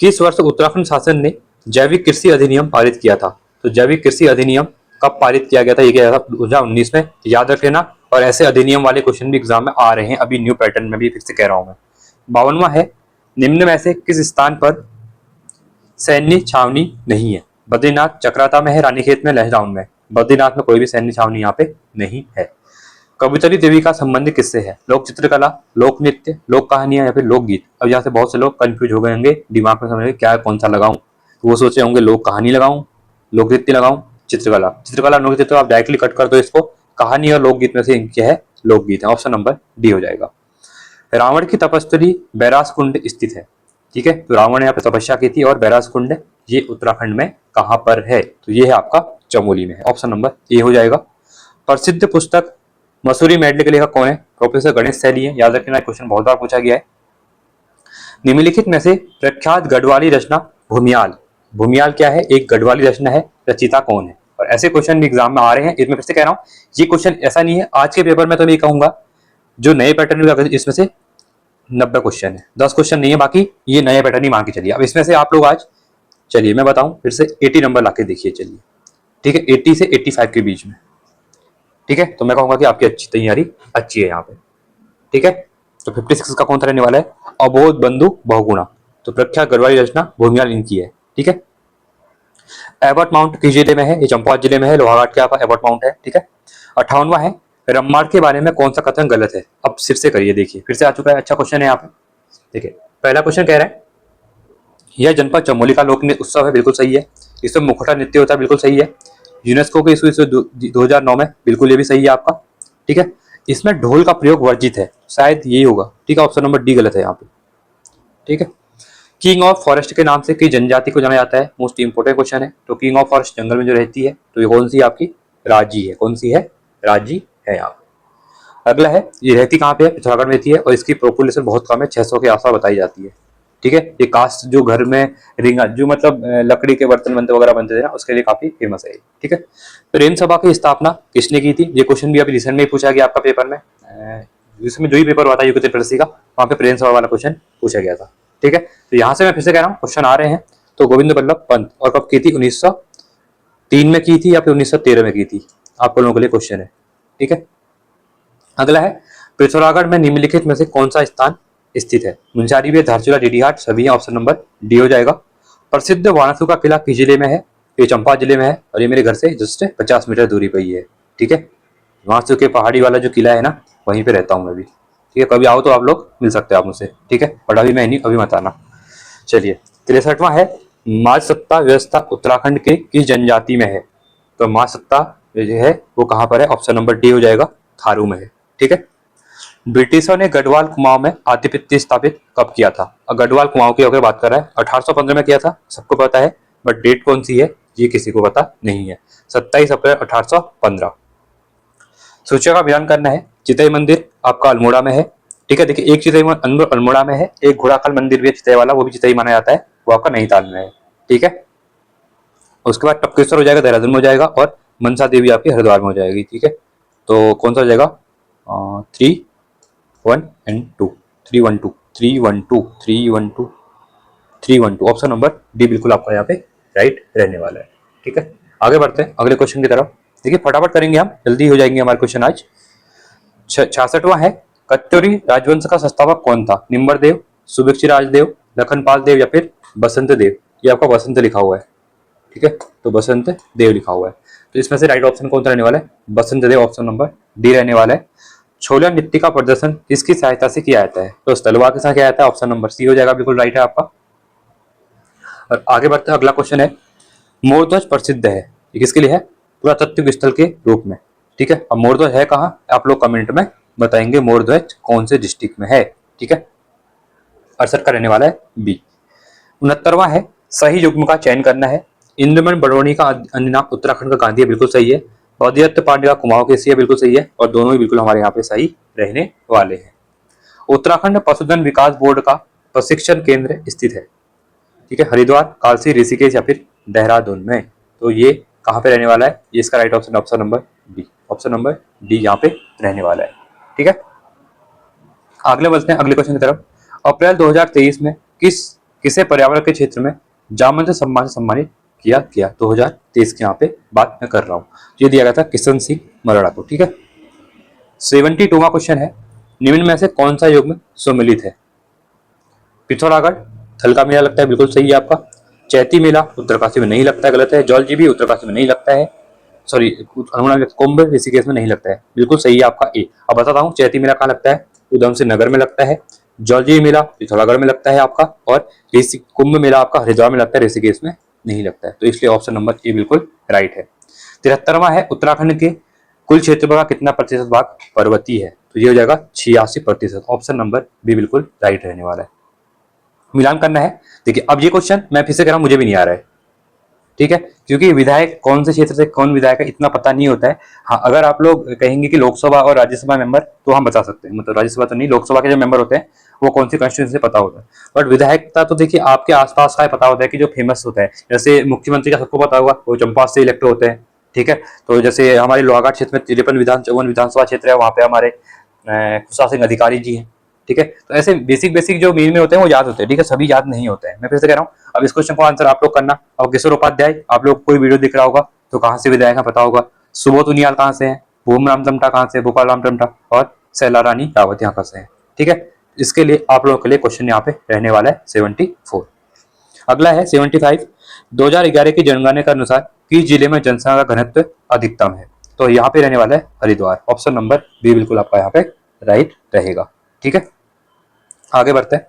किस वर्ष उत्तराखंड शासन ने जैविक कृषि अधिनियम पारित किया था? तो जैविक कृषि अधिनियम कब पारित किया गया था? ये किया था 2019 में, याद रख लेना। और ऐसे अधिनियम वाले क्वेश्चन भी एग्जाम में आ रहे हैं अभी न्यू पैटर्न में भी, फिर से कह रहा हूं मैं। 52वां है, निम्न में से किस स्थान पर सैन्य छावनी नहीं है? बद्रीनाथ, चक्राता में है, रानीखेत में, लहराउन में। बद्रीनाथ में कोई भी सैन्य छावनी यहाँ पे नहीं है। कवितरी देवी का संबंध किससे है? लोक चित्रकला, लोक नृत्य, लोक कहानियां या फिर लोकगीत। अब यहाँ से बहुत से लोग कंफ्यूज हो गए होंगे, दिमाग में समझ क्या कौन सा लगाऊं, तो वो सोचे होंगे लोक कहानी लगाऊं, लोक नृत्य लगाऊं, चित्रकला। चित्रकला लोक नृत्य आप डायरेक्टली कट कर दो इसको, कहानी और लोकगीत में से क्या है? लोकगीत है, ऑप्शन नंबर डी हो जाएगा। रावण की तपस्वी बैरास कुंड स्थित है। ठीक है, तो रावण ने यहाँ पे तपस्या की थी, और बैरास कुंड ये उत्तराखंड में कहाँ पर है? तो ये है आपका चमोली में है, ऑप्शन नंबर ए हो जाएगा। प्रसिद्ध पुस्तक मसूरी मेडले के लेखक कौन है? प्रोफेसर गणेश सैली है, याद रखना, क्वेश्चन बहुत बार पूछा गया है। निम्नलिखित में से प्रख्यात गढ़वाली रचना भूमियाल, भूमियाल क्या है? एक गढ़वाली रचना है, रचिता कौन है? और ऐसे क्वेश्चन भी एग्जाम में आ रहे हैं। इसमें फिर से कह रहा हूँ, ये क्वेश्चन ऐसा नहीं है आज के पेपर में, तो नहीं कहूंगा जो नए पैटर्न में इसमें से 90 क्वेश्चन है, 10 क्वेश्चन नहीं है बाकी, ये नया पैटर्न ही मान के चलिए। अब इसमें से आप लोग आज, चलिए मैं बताऊं फिर से, 80 नंबर लाके देखिए, चलिए। ठीक है, 80 से 85 के बीच में। ठीक है, तो मैं कहूंगा कि आपकी अच्छी तैयारी अच्छी है यहाँ पे। ठीक है, तो 56 का कौन सा रहने वाला है? अबोध बंधु बहुगुणा, तो प्रख्यात गढ़वाली रचना भूमिहार इनकी है। ठीक है। एबट माउंट किस जिले में है? ये चंपावत जिले में है, लोहाघाट के आपका एबट माउंट है। ठीक है। 58वां है, रम्माड़ के बारे में कौन सा कथन गलत है? अब फिर से करिए, देखिए फिर से आ चुका है, अच्छा क्वेश्चन है यहाँ पे। देखिए पहला क्वेश्चन कह रहा है यह जनपद चमोली का लोक उत्सव है, बिल्कुल सही है। इसमें मुखौटा नृत्य होता है, बिल्कुल सही है। यूनेस्को के ईस्वी 2009 में, बिल्कुल ये भी सही है आपका। ठीक है। इसमें ढोल का प्रयोग वर्जित है, शायद यही होगा। ठीक है, ऑप्शन नंबर डी गलत है यहाँ पे। ठीक है। किंग ऑफ फॉरेस्ट के नाम से किस जनजाति को जाना जाता है? मोस्ट इंपोर्टेंट क्वेश्चन है। तो किंग ऑफ फॉरेस्ट जंगल में जो रहती है, तो ये कौन सी है आपकी? राजी है। कौन सी है? राजी है यहाँ पे। अगला है, ये रहती कहाँ पे है? पिथौरागढ़ में रहती है और इसकी पॉपुलेशन बहुत कम है, 600 के आसपास बताई जाती है। ठीक है। ये कास्ट जो घर में रिंगा जो मतलब लकड़ी के बर्तन बनते वगैरह बनते थे ना, उसके लिए काफी फेमस है। ठीक है। प्रेम सभा की स्थापना किसने की थी? ये क्वेश्चन भी अभी रिसेंट में ही पूछा गया आपका पेपर में। जिसमें जो ही पेपर हुआ था यूपी का, वहाँ पे प्रेम सभा वाला क्वेश्चन पूछा गया था। ठीक है। तो यहाँ से मैं फिर से कह रहा हूँ, क्वेश्चन आ रहे हैं। तो गोविंद बल्लभ पंत, और कब की थी? 1903 में की थी या फिर 1913 में की थी? आप लोगों के लिए क्वेश्चन है। ठीक है। अगला है, पिथौरागढ़ में निम्नलिखित में से कौन सा स्थान स्थित है? मुंशारी में, धारचूला, डीडीहाट, सभी हैं। ऑप्शन नंबर डी हो जाएगा। प्रसिद्ध वाराणसी का किला किस जिले में है? ये चंपावत जिले में है और ये मेरे घर से जस्ट 50 मीटर दूरी पर ही है। ठीक है। वाराणसी के पहाड़ी वाला जो किला है ना, वहीं पे रहता हूँ मैं भी। ठीक है। कभी आओ तो आप लोग मिल सकते हो आप मुझसे। ठीक है। बट अभी मैं नहीं, अभी मत आना। चलिए 63वां है, माज सत्ता व्यवस्था उत्तराखंड के किस जनजाति में है? तो माज सत्ता जो है वो कहाँ पर है? ऑप्शन नंबर डी हो जाएगा, थारू में है। ठीक है। ब्रिटिशों ने गढ़वाल कुमाऊं में आधिपत्य स्थापित कब किया था? और गढ़वाल कुमाऊं की अगर बात कर रहा है, 1815 में किया था, सबको पता है। बट डेट कौन सी है ये किसी को पता नहीं है। 27 अप्रैल 1815। सूची का मिलान करना है। चितई मंदिर आपका अल्मोड़ा में है। ठीक है। देखिए एक चितई मंदिर अल्मोड़ा में है, एक घोड़ाखाल मंदिर भी है चितई वाला, वो भी चितई माना जाता है, वो आपका नैनीताल में है। ठीक है। उसके बाद टपकेश्वर हो जाएगा, देहरादून में हो जाएगा, और मनसा देवी आपकी हरिद्वार में हो जाएगी। ठीक है। तो कौन सा हो जाएगा? 312 312 ऑप्शन नंबर डी बिल्कुल आपका यहाँ पे राइट रहने वाला है। ठीक है। आगे बढ़ते हैं अगले क्वेश्चन की तरफ। देखिए फटाफट करेंगे हम, जल्दी हो जाएंगे हमारे क्वेश्चन आज। 66वां है, कत्यूरी राजवंश का संस्थापक कौन था? निम्बरदेव, सुभिक्षी राजदेव, लखनपाल देव या फिर बसंत देव? ये आपका बसंत लिखा हुआ है। ठीक है। तो बसंत देव लिखा हुआ है। तो इसमें से राइट ऑप्शन कौन सा रहने वाला है? बसंत देव, ऑप्शन नंबर डी रहने वाला है। छोला नृत्य का प्रदर्शन किसकी सहायता से किया जाता है? तो तलवार के साथ किया जाता है, ऑप्शन नंबर सी हो जाएगा, बिल्कुल राइट है आपका। और आगे बढ़ते हैं, अगला क्वेश्चन है, मोरध्वज प्रसिद्ध है, ये किसके लिए है? पुरातत्व स्थल के रूप में। ठीक है। अब मोरध्वज है कहाँ? आप लोग कमेंट में बताएंगे मोरध्वज कौन से डिस्ट्रिक्ट में है। ठीक है। 68 का रहने वाला है बी। 69वां है, सही युग्म का चयन करना है। इंद्रमण बड़ोनी का अन्य नाम उत्तराखंड का गांधी है, बिल्कुल सही है। बौद्धिदत्त पांडे का कुमाऊं केसी है, बिल्कुल सही है, और दोनों ही बिल्कुल हमारे यहाँ पे सही रहने वाले हैं। उत्तराखंड पशुधन विकास बोर्ड का प्रशिक्षण केंद्र स्थित है। ठीक है। हरिद्वार, कालसी, ऋषिकेश या फिर देहरादून में? तो ये कहाँ पे रहने वाला है? ये इसका right option option number D, option number D यहाँ पे रहने वाला है। ठीक है। अगले बढ़ते हैं अगले क्वेश्चन की तरफ। अप्रैल 2023 में किसे पर्यावरण के क्षेत्र में जामवंत सम्मान से सम्मानित किया गया? 2023 के यहाँ पे बात मैं कर रहा हूँ। ये दिया गया था किशन सिंह मरड़ा को। ठीक है। 72वां क्वेश्चन है, निम्न में से कौन सा युग्म सम्मिलित है? पिथौरागढ़, थलका मेला लगता है, बिल्कुल सही है आपका। चैती मेला उत्तरकाशी में नहीं लगता है, गलत है। जौलजीबी उत्तरकाशी में नहीं लगता है, सॉरी कुंभ ऋषिकेश में नहीं लगता है, बिल्कुल सही है आपका ए। अब बताता हूँ चैती मेला कहाँ लगता है? उधमसिंह नगर में लगता है। जौलजीबी मेला पिथौरागढ़ में लगता है आपका, और कुंभ मेला आपका हरिद्वार में लगता है, ऋषिकेश में नहीं लगता है। तो इसलिए ऑप्शन नंबर ए बिल्कुल राइट है। 73वां है, उत्तराखंड के कुल क्षेत्रफल का कितना प्रतिशत भाग पर्वतीय है? तो ये हो जाएगा 86%, ऑप्शन नंबर बी बिल्कुल राइट रहने वाला है। मिलान करना है। देखिए अब ये क्वेश्चन मैं फिर से कह रहा हूं, मुझे भी नहीं आ रहा है। ठीक है। क्योंकि विधायक कौन से क्षेत्र से कौन विधायक है इतना पता नहीं होता है। हाँ, अगर आप लोग कहेंगे कि लोकसभा और राज्यसभा मेंबर, तो हम बता सकते हैं, मतलब राज्यसभा तो नहीं, लोकसभा के जो मेंबर होते हैं वो कौन सी कॉन्स्टिट्यूंसी से पता होता है। बट विधायकता तो देखिए आपके आसपास का पता होता है कि जो फेमस होता है, जैसे मुख्यमंत्री का सबको पता होगा, वो चंपावत से इलेक्ट होते हैं। ठीक है। तो जैसे हमारे लोहाघाट क्षेत्र में 53 विधानसभा क्षेत्र है, वहाँ पे हमारे खुशा सिंह अधिकारी जी हैं। ठीक है। तो ऐसे बेसिक जो मेन में होते हैं वो याद होते हैं। ठीक है। सभी याद नहीं होते हैं, मैं फिर से कह रहा हूँ। अब इस क्वेश्चन को आंसर आप लोग करना। और किशोर उपाध्याय, आप लोग कोई वीडियो दिख रहा होगा तो कहाँ से विधायक है पता होगा। सुबोध उनियाल कहाँ से है? भूम राम टमटा कहाँ से? भोपाल राम टमटा। और सैला रानी रावत यहाँ से है। ठीक है। इसके लिए आप लोगों के लिए क्वेश्चन यहाँ पे रहने वाला है 74। अगला है 75। 2011 की जनगणना के अनुसार किस जिले में जनसंख्या का घनत्व अधिकतम है? तो यहाँ पे रहने वाला है हरिद्वार। ऑप्शन नंबर बी बिल्कुल आपका यहाँ पे राइट रहेगा। ठीक है, आगे बढ़ते हैं।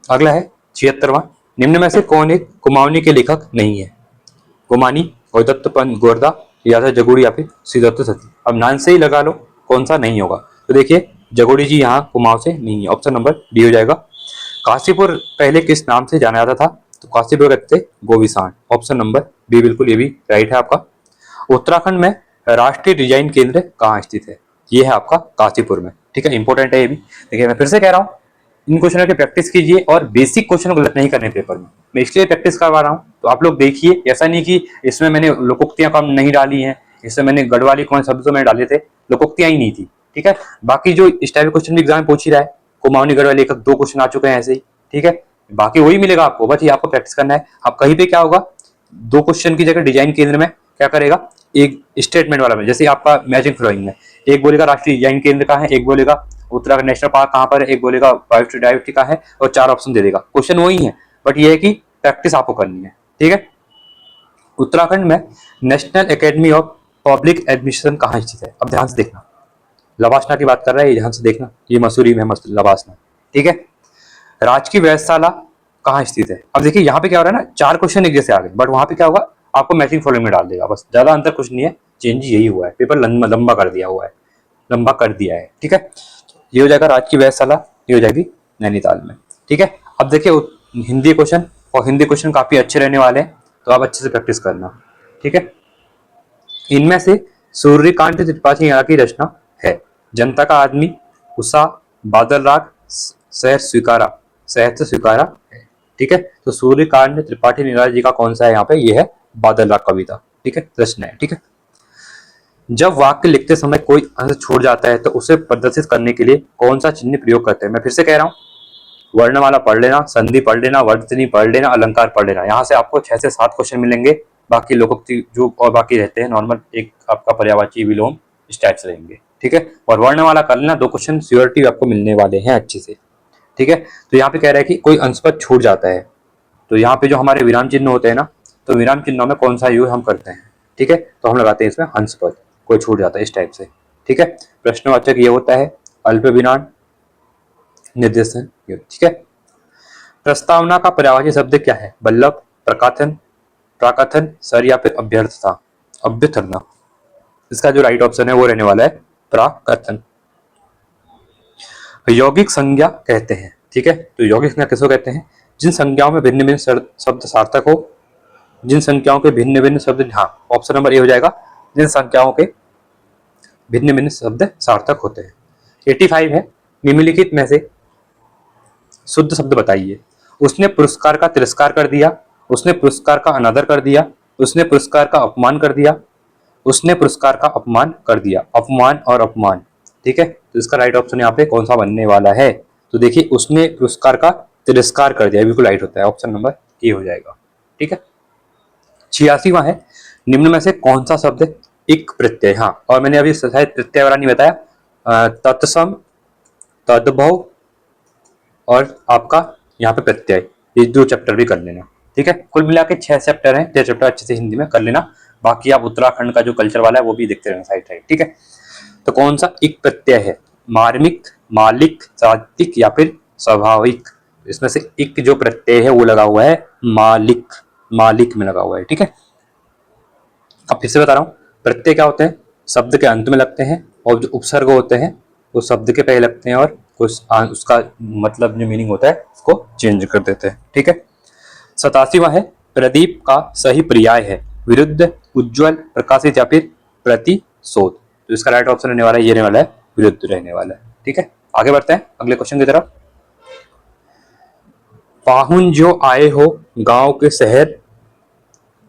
अगला है 76वां। निम्न में से कौन एक कुमाऊनी के लेखक नहीं है? कुमानी, गौदत्त पंत गोरदा, या तो जगोड़ी या फिर सिद्धार्थ सती। अब नाम से ही लगा लो कौन सा नहीं होगा। तो देखिए जगोड़ी जी यहाँ कुमाऊं से नहीं है। ऑप्शन नंबर डी हो जाएगा। काशीपुर पहले किस नाम से जाना जाता था? तो काशीपुर कहते थे गोविसान। ऑप्शन नंबर बी बिल्कुल ये भी राइट है आपका। उत्तराखंड में राष्ट्रीय डिजाइन केंद्र कहाँ स्थित है? ये है आपका काशीपुर में। ठीक है, इंपॉर्टेंट है ये भी। देखिए मैं फिर से कह रहा हूँ, इन क्वेश्चनों की प्रैक्टिस कीजिए और बेसिक क्वेश्चन गलत नहीं करने पेपर में। मैं इसलिए प्रैक्टिस करवा रहा हूँ, तो आप लोग देखिए। ऐसा नहीं कि इसमें मैंने लोकोक्तियां कम नहीं डाली हैं, इसमें मैंने गढ़वाली कौन शब्द तो मैंने डाले थे, लोकोक्तियां ही नहीं थी। ठीक है, बाकी जो इस टाइप के क्वेश्चन भी एग्जाम में पूछ ही रहा है, कुमाऊनी गढ़वाली लेखक 2 क्वेश्चन आ चुके हैं ऐसे ही। ठीक है, बाकी वही मिलेगा आपको, बस ये आपको प्रैक्टिस करना है। आप कहीं पे क्या होगा, 2 क्वेश्चन की जगह डिजाइन केंद्र में क्या करेगा, एक स्टेटमेंट वाला में, जैसे आपका मैचिंग फ्लोइंग में एक बोलेगा राष्ट्रीय डिजाइन केंद्र कहाँ है, एक बोलेगा उत्तराखंड नेशनल पार्क कहाँ पर है, एक बोलेगा बायोडायवर्सिटी कहाँ है, और 4 ऑप्शन दे देगा। क्वेश्चन वही है, बट ये है कि प्रैक्टिस आपको करनी है। ठीक है, उत्तराखंड में national academy of public administration कहाँ स्थित है? अब ध्यान से देखना, लवासना की बात कर रहा है, ध्यान से देखना, ये मसूरी में मस्त लवासना। ठीक है, राजकीय वेधशाला कहाँ स्थित है? अब देखिए यहाँ पे क्या हो रहा है ना, 4 क्वेश्चन एक जैसे आ गए, बट वहां पे क्या होगा, आपको मैचिंग फॉलोइंग में डाल देगा, बस ज्यादा अंतर कुछ नहीं है, चेंज यही हुआ है, पेपर लंबा कर दिया हुआ है, लंबा कर दिया है। ठीक है, ये हो जाएगा राजकीय वेधशाला, ये हो जाएगी नैनीताल में। ठीक है, अब देखिए हिंदी क्वेश्चन, और हिंदी क्वेश्चन काफी अच्छे रहने वाले हैं, तो आप अच्छे से प्रैक्टिस करना। ठीक है, इनमें से सूर्यकांत त्रिपाठी यहाँ की रचना है? जनता का आदमी, उषा, बादल राग, शहर स्वीकारा है। ठीक है, तो सूर्यकांत त्रिपाठी निराज जी का कौन सा है यहाँ पे? ये है बादल राग कविता। ठीक है, रचना है। ठीक है, जब वाक्य लिखते समय कोई अंश छूट जाता है तो उसे प्रदर्शित करने के लिए कौन सा चिन्ह प्रयोग करते हैं? मैं फिर से कह रहा हूँ, वर्णमाला पढ़ लेना, संधि पढ़ लेना, वर्तनी पढ़ लेना, अलंकार पढ़ लेना। यहाँ से आपको 6 से 7 क्वेश्चन मिलेंगे। बाकी लोकोक्ति जो और बाकी रहते हैं नॉर्मल, एक आपका पर्यायवाची, विलोम, इस टाइप से रहेंगे। ठीक है, और वर्णमाला कर लेना, 2 क्वेश्चन श्योरिटी आपको मिलने वाले हैं अच्छे से। ठीक है, तो यहाँ पे कह रहा है कि कोई अंश पद छूट जाता है, तो यहाँ पे जो हमारे विराम चिन्ह होते हैं ना, तो विराम चिन्हों में कौन सा यूज हम करते हैं? ठीक है, तो हम लगाते हैं इसमें हंस पद, कोई छूट जाता है इस टाइप से। ठीक है, प्रश्नवाचक ये होता है अल्प विराम निर्देशन। ठीक है, प्रस्तावना का पर्यायवाची शब्द क्या है? बल्लभ, प्रकाथन, प्राकथन, सर, या फिर अभ्यर्थता, अभ्यर्थना। इसका जो राइट ऑप्शन है वो रहने वाला है प्राकथन। यौगिक संज्ञा कहते हैं। ठीक है, तो यौगिक संज्ञा किसको कहते हैं? जिन संज्ञाओं में भिन्न भिन्न शब्द सार्थक हो, जिन संख्याओं के भिन्न भिन्न शब्द, हाँ ऑप्शन नंबर ए हो जाएगा, जिन संख्याओं के भिन्न भिन्न शब्द सार्थक होते हैं। 85 है, निम्नलिखित में से शुद्ध शब्द बताइए। उसने पुरस्कार का तिरस्कार कर दिया, उसने पुरस्कार का अनादर कर दिया, उसने पुरस्कार का अपमान कर दिया, उसने पुरस्कार का अपमान कर दिया। अपमान और अपमान। ठीक है, तो इसका राइट ऑप्शन यहाँ पे कौन सा बनने वाला है? तो देखिए उसने पुरस्कार का तिरस्कार कर दिया, बिल्कुल राइट होता है, ऑप्शन नंबर ए हो जाएगा। ठीक है, 86वां है, निम्न में से कौन सा शब्द इक प्रत्यय, हाँ, और मैंने अभी शायद प्रत्यय वाला नहीं बताया, तत्सम, तद्भव और आपका यहाँ पे प्रत्यय, ये 2 चैप्टर भी कर लेना। ठीक है, कुल मिला के 6 चैप्टर हैं, 6 चैप्टर अच्छे से हिंदी में कर लेना। बाकी आप उत्तराखंड का जो कल्चर वाला है वो भी देखते रहना साइड साइड। ठीक है, तो कौन सा इक प्रत्यय है? मार्मिक, मालिक, सात्विक, या फिर स्वाभाविक? इसमें से इक जो प्रत्यय है वो लगा हुआ है मालिक, मालिक में लगा हुआ है। ठीक है, अब फिर से बता रहा हूँ, प्रत्यय क्या होते हैं? शब्द के अंत में लगते हैं, और जो उपसर्ग होते हैं वो शब्द के पहले लगते हैं, और उसका मतलब जो मीनिंग होता है उसको चेंज कर देते हैं। ठीक है, 87वां है, प्रदीप का सही पर्याय है विरुद्ध, उज्ज्वल, प्रकाशित, या फिर प्रतिशोध। तो इसका राइट ऑप्शन रहने वाला है, ये रहने वाला है विरुद्ध रहने वाला है। ठीक है, आगे बढ़ते हैं अगले क्वेश्चन की तरफ। पाहुन जो आए हो गांव के शहर,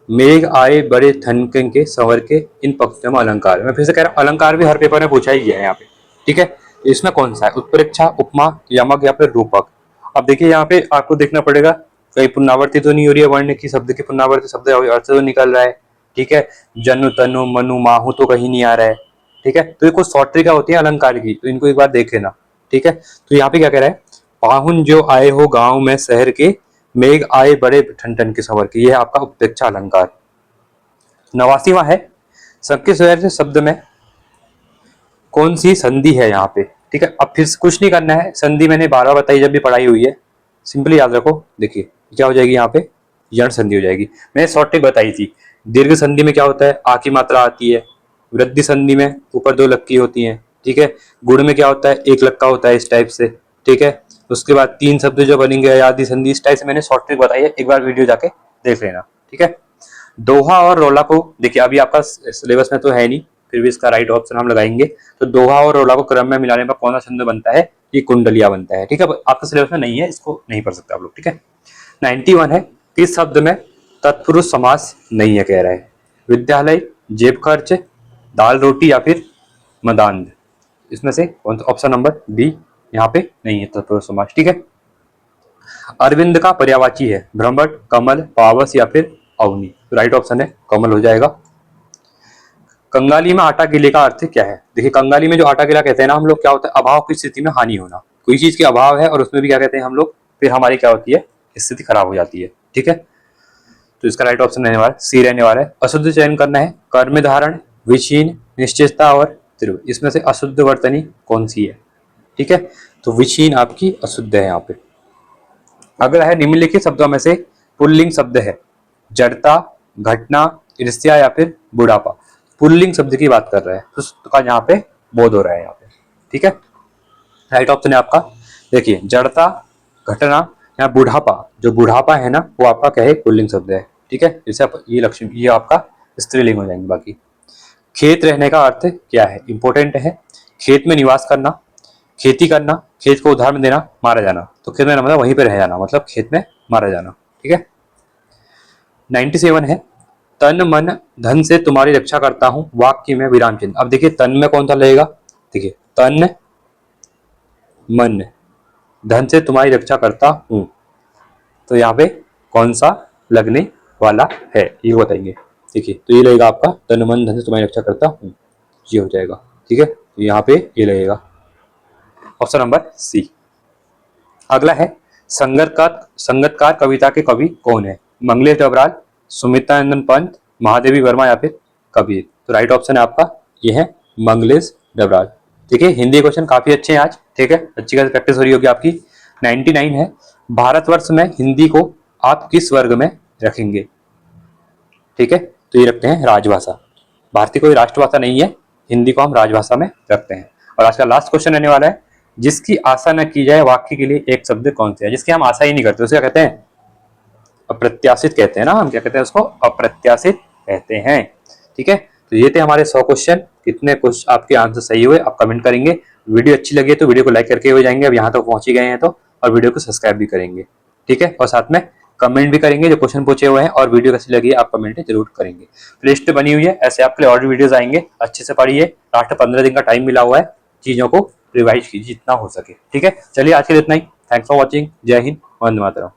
मेघ आए बड़े थनके के संवर के, इन पंक्तियों में अलंकार। मैं फिर से कह रहा हूँ, अलंकार भी हर पेपर में पूछा ही गया है यहाँ पे। ठीक है, इसमें कौन सा है? उत्प्रेक्षा, उपमा, यमक, या फिर रूपक? अब देखिए यहाँ पे आपको देखना पड़ेगा, कहीं पुनरावृत्ति तो नहीं हो रही है वर्ण की, शब्द की पुनरावृत्ति, शब्द अर्थ तो निकल रहा है। ठीक है, जनु, तनु, मनु, माहु तो कहीं नहीं आ रहा है। ठीक है। तो ये कुछ शॉर्ट ट्रिक होती है अलंकार की, तो इनको एक बार देख लेना, ठीक है। तो यहाँ पे क्या कह रहा है, पाहुन जो आए हो गांव में शहर के, मेघ आए बड़े ठन ठन के सवर के, ये है आपका उत्प्रेक्षा अलंकार। 89वां है, सबके शहर से शब्द में कौन सी संधि है यहाँ पे, ठीक है। अब फिर कुछ नहीं करना है, संधि मैंने 12 बताई जब भी पढ़ाई हुई है, सिंपली याद रखो। देखिए क्या हो जाएगी यहाँ पे, यण संधि हो जाएगी। मैंने शॉर्ट ट्रिक बताई थी। दीर्घ संधि में क्या होता है, आ की मात्रा आती है। वृद्धि संधि में ऊपर 2 लक्की होती हैं, ठीक है। गुण में क्या होता है, 1 लक्का होता है, इस टाइप से, ठीक है। उसके बाद 3 शब्द जो बनेंगे, आदि संधि, इस टाइप से मैंने शॉर्ट ट्रिक बताई है, एक बार वीडियो जाके देख लेना, ठीक है। दोहा और रोला को देखिए, अभी आपका सिलेबस में तो है नहीं, फिर भी इसका राइट ऑप्शन हम लगाएंगे। तो दोहा और रोला को क्रम में मिलाने पर कौन सा छंद बनता है, ये कुंडलिया बनता है, ठीक है। आपका सिलेबस में नहीं है, इसको नहीं पढ़ सकते आप लोग, ठीक है। 91 है, किस शब्द में तत्पुरुष समास नहीं है, कह रहा है। विद्यालय, जेब खर्च, दाल रोटी या फिर मदान, इसमें से कौन सा, ऑप्शन नंबर बी यहाँ पे नहीं है तत्पुरुष समास, ठीक है। अरविंद का पर्यायवाची है, भ्रमर, कमल, पावस या फिर अवनी, तो राइट ऑप्शन है कमल हो जाएगा। कंगाली में आटा गीले का अर्थ क्या है, देखिए कंगाली में जो आटा गीला कहते हैं ना हम लोग, क्या होता है, अभाव की स्थिति में हानि होना, कोई चीज के अभाव है और उसमें भी क्या कहते हैं हम लोग, फिर हमारी क्या होती है, स्थिति खराब हो जाती है, ठीक है। तो इसका राइट ऑप्शन रहने वाला सी रहने वाला है। अशुद्ध चयन करना है, कर्म धारण, विचीन, निश्चितता और त्रिव, इसमें से अशुद्ध वर्तनी कौन सी है, ठीक है। तो विचीन आपकी अशुद्ध है यहाँ पे। अगला है, निम्नलिखित शब्दों में से पुल्लिंग शब्द है, जड़ता, घटना, ईर्ष्या या फिर बुढ़ापा। पुल्लिंग शब्द की बात कर रहे हैं, तो उसका यहाँ पे बोध हो रहा है यहाँ पे, ठीक है। राइट ऑप्शन है आपका, देखिए जड़ता, घटना या बुढ़ापा, जो बुढ़ापा है ना वो आपका क्या है, पुल्लिंग शब्द है, ठीक है। जैसे ये लक्ष्मी, ये आपका स्त्रीलिंग हो जाएंगे। बाकी खेत रहने का अर्थ क्या है, इंपॉर्टेंट है। खेत में निवास करना, खेती करना, खेत को उधार में देना, मारा जाना, तो खेत में मतलब वहीं पे रह जाना, मतलब खेत में मारा जाना, ठीक है। 97 है, तन मन धन से तुम्हारी रक्षा करता हूं, वाक्य में विराम चिन्ह। अब देखिए तन में कौन सा लगेगा, देखिए तन मन धन से तुम्हारी रक्षा करता हूं, तो यहाँ पे कौन सा लगने वाला है ये बताएंगे। देखिए तो ये लगेगा आपका, तन मन धन से तुम्हारी रक्षा करता हूं, ये हो जाएगा, ठीक है। तो यहाँ पे ये लगेगा ऑप्शन नंबर सी। अगला है, संगतकार कविता के कवि कौन है, मंगलेश डबराल, सुमित्रानंदन पंत, महादेवी वर्मा या फिर कबीर। तो राइट ऑप्शन है आपका ये है मंगलेश डबराल। ठीक है, हिंदी क्वेश्चन काफी अच्छे हैं आज, ठीक है, अच्छी खासी प्रैक्टिस हो रही होगी आपकी। 99 है, भारतवर्ष में हिंदी को आप किस वर्ग में रखेंगे। ठीक है, तो ये रखते हैं राजभाषा। भारतीय कोई राष्ट्रभाषा नहीं है, हिंदी को हम राजभाषा में रखते हैं। और आज का लास्ट क्वेश्चन रहने वाला है, जिसकी आशा न की जाए वाक्य के लिए एक शब्द कौन सा है। जिसकी हम आशा ही नहीं करते उसे क्या कहते हैं, अप्रत्याशित कहते हैं ना, हम क्या कहते हैं उसको, अप्रत्याशित कहते हैं। ठीक है, तो ये थे हमारे 100 क्वेश्चन। कितने कुछ आपके आंसर सही हुए आप कमेंट करेंगे। वीडियो अच्छी लगी है तो वीडियो को लाइक करके हो जाएंगे, अब यहाँ तक पहुंच ही गए हैं तो, और वीडियो को सब्सक्राइब भी करेंगे। ठीक है, और साथ में कमेंट भी करेंगे जो क्वेश्चन पूछे हुए हैं, और वीडियो कैसी लगी है आप कमेंट जरूर करेंगे। प्लेलिस्ट बनी हुई है, ऐसे आपके लिए और भी वीडियोस आएंगे, अच्छे से पढ़िए। लास्ट 15 दिन का टाइम मिला हुआ है, चीजों को रिवाइज कीजिए जितना हो सके। ठीक है, चलिए आज के लिए इतना ही। थैंक्स फॉर वॉचिंग, जय हिंद, वंदे मातरम।